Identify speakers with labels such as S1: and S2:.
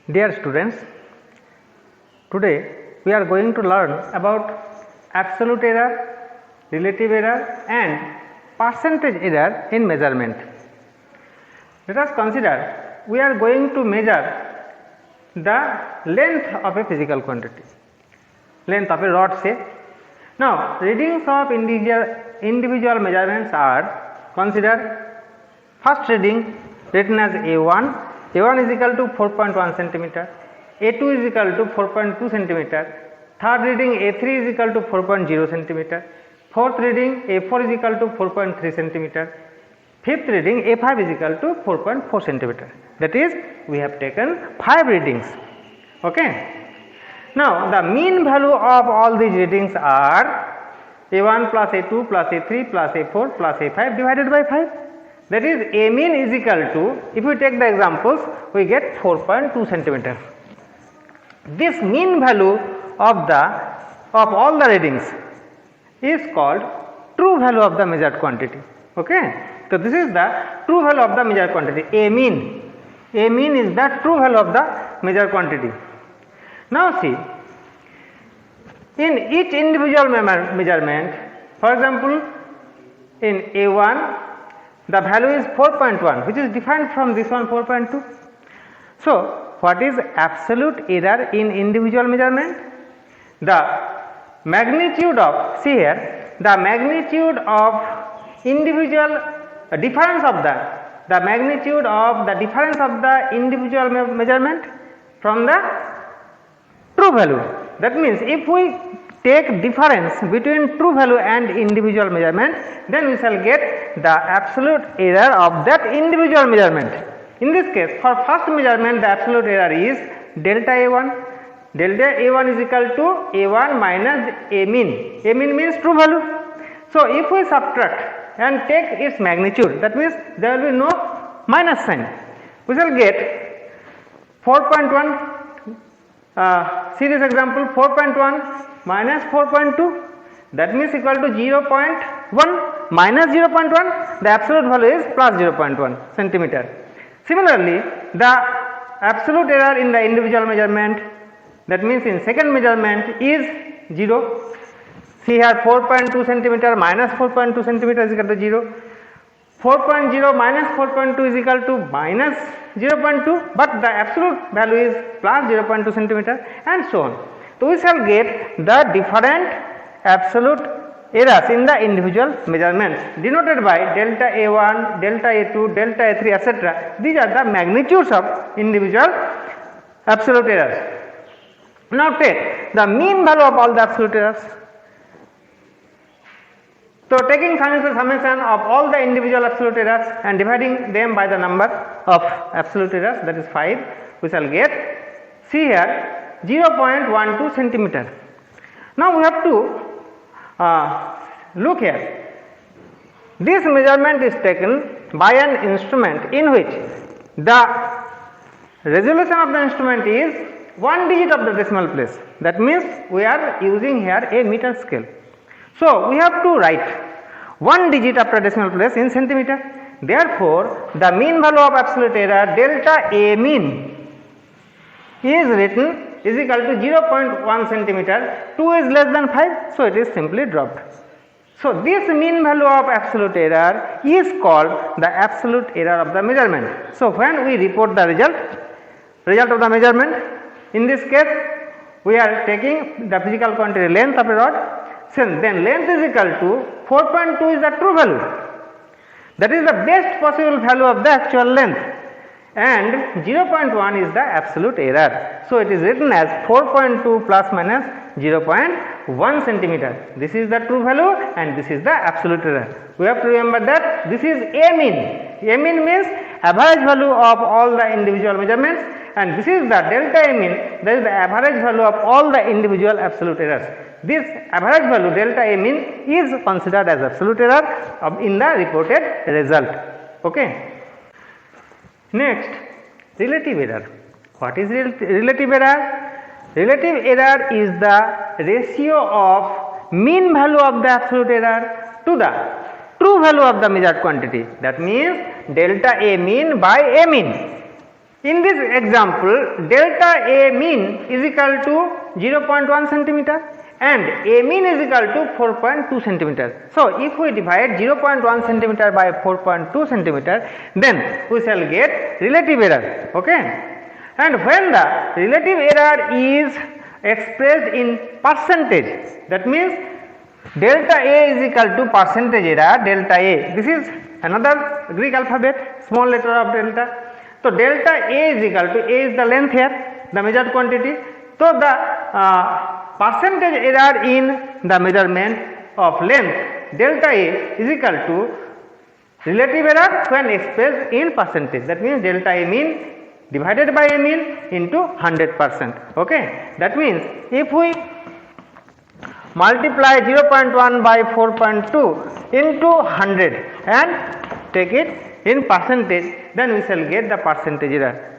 S1: Dear students, today we are going to learn about absolute error, relative error and percentage error in measurement. Let us consider we are going to measure the length of a physical quantity, length of a rod say. Now, readings of individual measurements are considered. First reading written as A1. A1 is equal to 4.1 centimeter, A2 is equal to 4.2 centimeter, third reading A3 is equal to 4.0 centimeter, fourth reading A4 is equal to 4.3 centimeter, fifth reading A5 is equal to 4.4 centimeter. That is, we have taken 5 readings. Okay. Now, the mean value of all these readings are A1 plus A2 plus A3 plus A4 plus A5 divided by 5. That is, A mean is equal to, if we take the examples, we get 4.2 centimeter. This mean value of all the readings is called true value of the measured quantity. Okay. So, this is the true value of the measured quantity, A mean. A mean is the true value of the measured quantity. Now, see, in each individual measurement, for example, in A1, the value is 4.1, which is defined from this one 4.2. So, what is absolute error in individual measurement? The magnitude of, see here, the magnitude of individual difference of the magnitude of the difference of the individual measurement from the true value. That means, if we take difference between true value and individual measurement, then we shall get the absolute error of that individual measurement. In this case, for first measurement, the absolute error is delta A1. Delta A1 is equal to A1 minus A mean. A mean means true value. So, if we subtract and take its magnitude, that means there will be no minus sign. We shall get 4.1. See this example, 4.1 minus 4.2, that means equal to 0.1 minus 0.1, the absolute value is plus 0.1 centimeter. Similarly, the absolute error in the individual measurement, that means in second measurement, is 0. See here, 4.2 centimeter minus 4.2 centimeter is equal to 0. 4.0 minus 4.2 is equal to minus 0.2, but the absolute value is plus 0.2 centimeter, and so on. So, we shall get the different absolute errors in the individual measurements denoted by delta A1, delta A2, delta A3, etc. These are the magnitudes of individual absolute errors. Now, take the mean value of all the absolute errors. So, taking summation of all the individual absolute errors and dividing them by the number of absolute errors, that is 5, we shall get, see here, 0.12 centimeter. Now, we have to look here. This measurement is taken by an instrument in which the resolution of the instrument is 1 digit of the decimal place. That means, we are using here a meter scale. So, we have to write 1 digit after decimal place in centimeter. Therefore, the mean value of absolute error delta A mean is written is equal to 0.1 centimeter, 2 is less than 5, so it is simply dropped. So, this mean value of absolute error is called the absolute error of the measurement. So, when we report the result of the measurement, in this case, we are taking the physical quantity length of a rod. So, then length is equal to 4.2 is the true value, that is the best possible value of the actual length, and 0.1 is the absolute error. So, it is written as 4.2 plus minus 0.1 centimeter. This is the true value and this is the absolute error. We have to remember that this is A mean. A mean means average value of all the individual measurements, and this is the delta A mean, that is the average value of all the individual absolute errors. This average value delta A mean is considered as absolute error in the reported result. Okay. Next, relative error. What is relative error? Relative error is the ratio of mean value of the absolute error to the true value of the measured quantity. That means delta A mean by A mean. In this example, delta A mean is equal to 0.1 centimeter and A mean is equal to 4.2 centimeter. So, if we divide 0.1 centimeter by 4.2 centimeter, then we shall get relative error. Okay? And when the relative error is expressed in percentage, that means delta A is equal to percentage error delta A. This is another Greek alphabet, small letter of delta. So, delta A is equal to, A is the length here, the measured quantity. So, the percentage error in the measurement of length delta A is equal to relative error when expressed in percentage. That means delta A mean divided by A mean into 100%. Okay. That means if we multiply 0.1 by 4.2 into 100 and take it in percentage, then we shall get the percentage error.